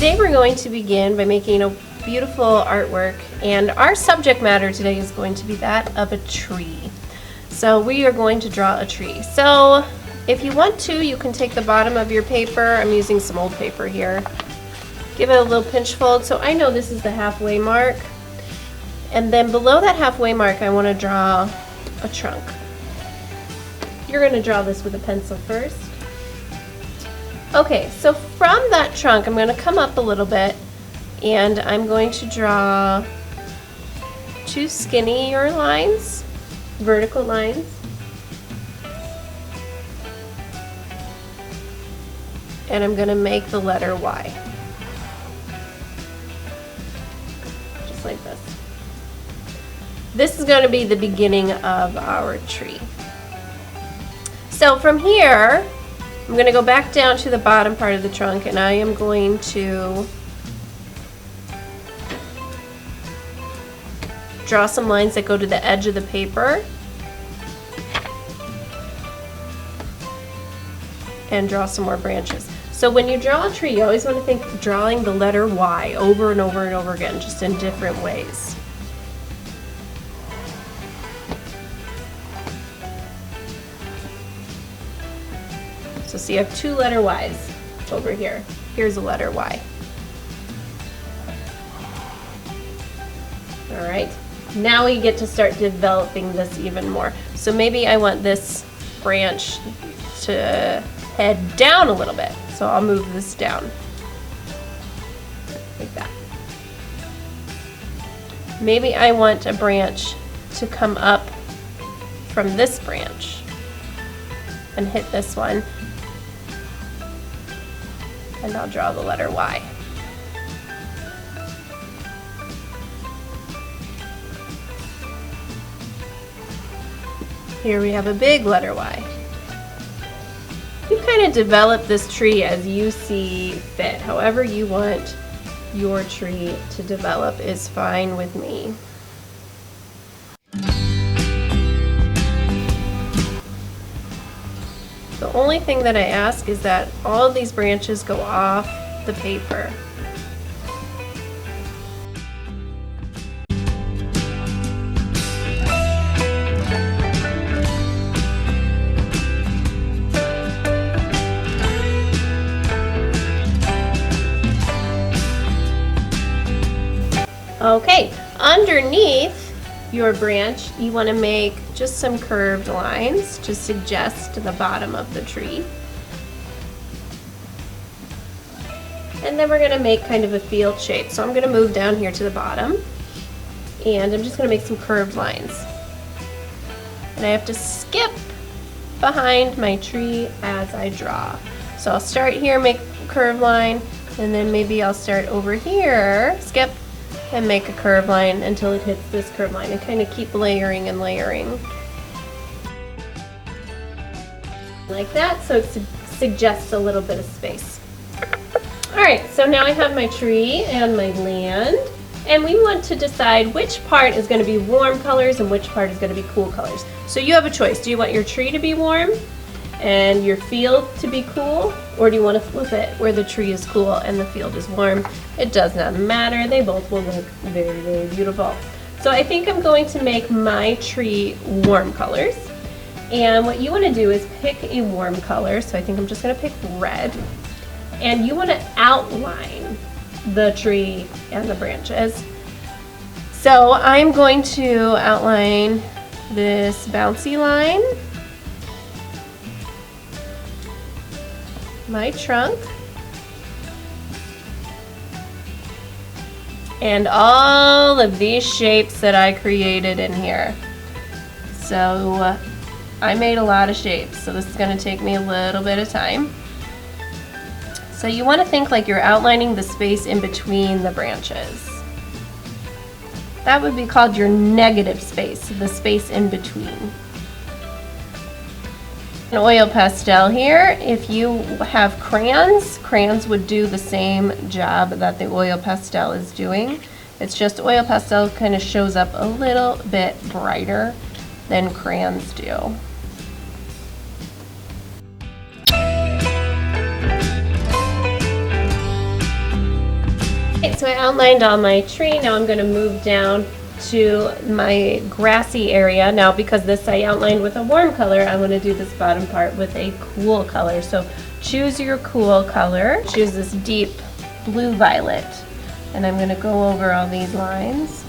Today we're going to begin by making a beautiful artwork, and our subject matter today is going to be that of a tree. So we are going to draw a tree. So if you want to, you can take the bottom of your paper. I'm using some old paper here. Give it a little pinch fold. So I know this is the halfway mark. And then below that halfway mark, I want to draw a trunk. You're going to draw this with a pencil first. Okay, so from that trunk, I'm going to come up a little bit, and I'm going to draw two skinnier lines, vertical lines. And I'm going to make the letter Y. Just like this. This is going to be the beginning of our tree. So from here, I'm going to go back down to the bottom part of the trunk, and I am going to draw some lines that go to the edge of the paper and draw some more branches. So when you draw a tree, you always want to think drawing the letter Y over and over and over again, just in different ways. So see, I have two letter Y's over here. Here's a letter Y. All right, now we get to start developing this even more. So maybe I want this branch to head down a little bit. So I'll move this down, like that. Maybe I want a branch to come up from this branch and hit this one. And I'll draw the letter Y. Here we have a big letter Y. You kind of develop this tree as you see fit. However you want your tree to develop is fine with me. The only thing that I ask is that all of these branches go off the paper. Okay, underneath your branch, you want to make just some curved lines to suggest the bottom of the tree. And then we're going to make kind of a field shape. So I'm going to move down here to the bottom, and I'm just going to make some curved lines. And I have to skip behind my tree as I draw. So I'll start here, make a curved line, and then maybe I'll start over here, skip, and make a curved line until it hits this curved line, and kind of keep layering and layering. Like that, so it suggests a little bit of space. Alright, so now I have my tree and my land, and we want to decide which part is going to be warm colors and which part is going to be cool colors. So you have a choice. Do you want your tree to be warm and your field to be cool, or do you want to flip it where the tree is cool and the field is warm? It does not matter. They both will look very, very beautiful. So I think I'm going to make my tree warm colors. And what you want to do is pick a warm color. So I think I'm just going to pick red. And you want to outline the tree and the branches. So I'm going to outline this bouncy line, my trunk, and all of these shapes that I created in here. So I made a lot of shapes, so this is going to take me a little bit of time. So you want to think like you're outlining the space in between the branches. That would be called your negative space, the space in between. An oil pastel here. If you have crayons, crayons would do the same job that the oil pastel is doing. It's just oil pastel kind of shows up a little bit brighter than crayons do. I outlined on my tree. Now I'm going to move down to my grassy area. Now because this I outlined with a warm color, I want to do this bottom part with a cool color. So choose your cool color. Choose this deep blue violet. And I'm going to go over all these lines.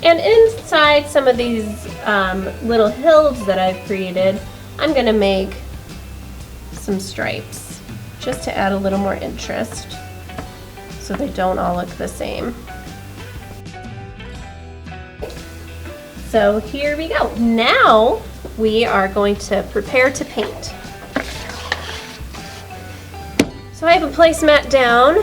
And inside some of these little hills that I've created, I'm going to make some stripes just to add a little more interest so they don't all look the same. So here we go. Now we are going to prepare to paint. So I have a placemat down.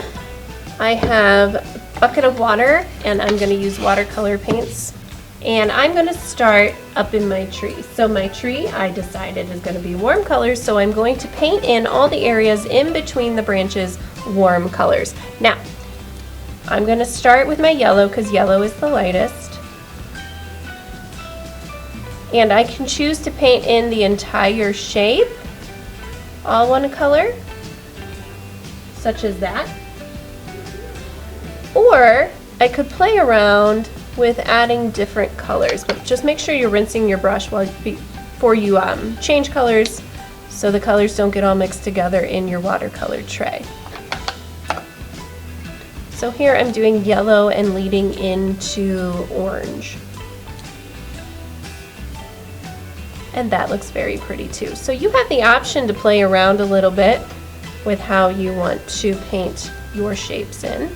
I have a bucket of water and I'm going to use watercolor paints. And I'm going to start up in my tree. So my tree, I decided, is going to be warm colors, so I'm going to paint in all the areas in between the branches warm colors. Now, I'm going to start with my yellow because yellow is the lightest. And I can choose to paint in the entire shape, all one color, such as that. Or I could play around with adding different colors, but just make sure you're rinsing your brush before you change colors so the colors don't get all mixed together in your watercolor tray. So here I'm doing yellow and leading into orange. And that looks very pretty too. So you have the option to play around a little bit with how you want to paint your shapes in.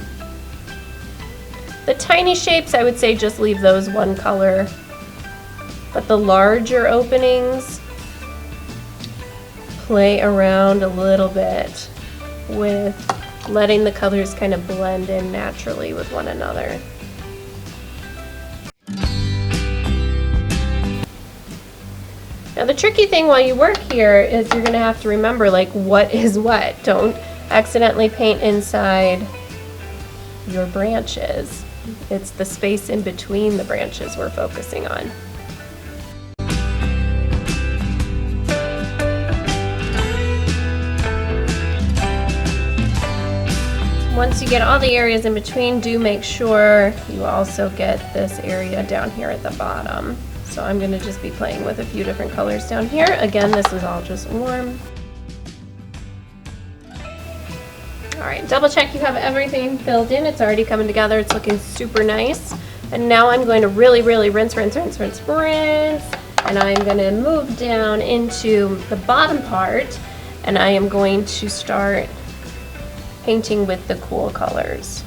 The tiny shapes, I would say just leave those one color, but the larger openings, play around a little bit with letting the colors kind of blend in naturally with one another. Now the tricky thing while you work here is you're going to have to remember like what is what. Don't accidentally paint inside your branches. It's the space in between the branches we're focusing on. Once you get all the areas in between, do make sure you also get this area down here at the bottom. So I'm going to just be playing with a few different colors down here. Again, this is all just warm. Alright, double check you have everything filled in. It's already coming together. It's looking super nice. And now I'm going to really rinse. And I'm going to move down into the bottom part. And I am going to start painting with the cool colors.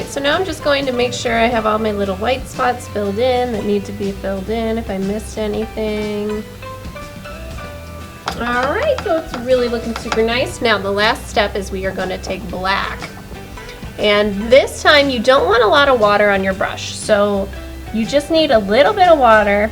So now I'm just going to make sure I have all my little white spots filled in that need to be filled in if I missed anything. Alright, so it's really looking super nice. Now the last step is we are going to take black. And this time you don't want a lot of water on your brush. So you just need a little bit of water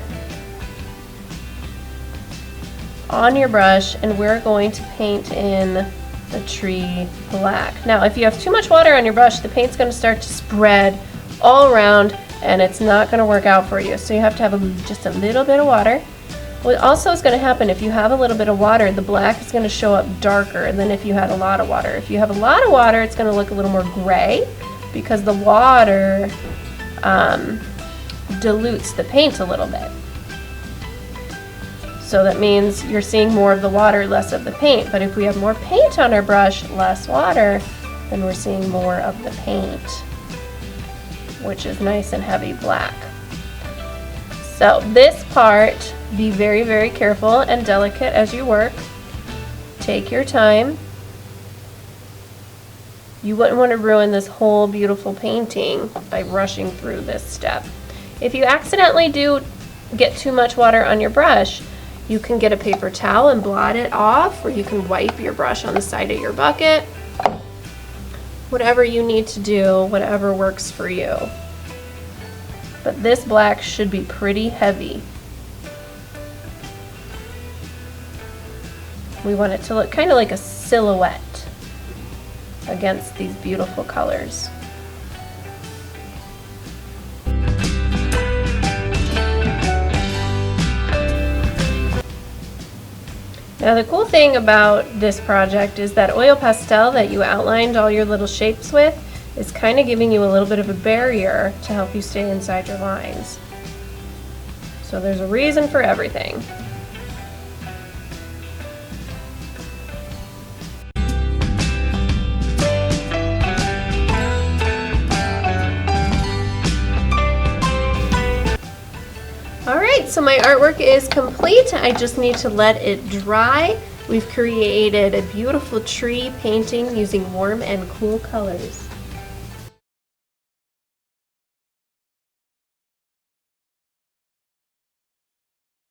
on your brush and we're going to paint in the tree black. Now if you have too much water on your brush, the paint's going to start to spread all around and it's not going to work out for you. So you have to have just a little bit of water. What also is going to happen if you have a little bit of water, the black is going to show up darker than if you had a lot of water. If you have a lot of water, it's going to look a little more gray because the water dilutes the paint a little bit. So that means you're seeing more of the water, less of the paint. But if we have more paint on our brush, less water, then we're seeing more of the paint, which is nice and heavy black. So this part, be very careful and delicate as you work. Take your time. You wouldn't want to ruin this whole beautiful painting by rushing through this step. If you accidentally do get too much water on your brush, you can get a paper towel and blot it off, or you can wipe your brush on the side of your bucket. Whatever you need to do, whatever works for you. But this black should be pretty heavy. We want it to look kind of like a silhouette against these beautiful colors. Now the cool thing about this project is that oil pastel that you outlined all your little shapes with is kind of giving you a little bit of a barrier to help you stay inside your lines. So there's a reason for everything. Alright, so my artwork is complete. I just need to let it dry. We've created a beautiful tree painting using warm and cool colors.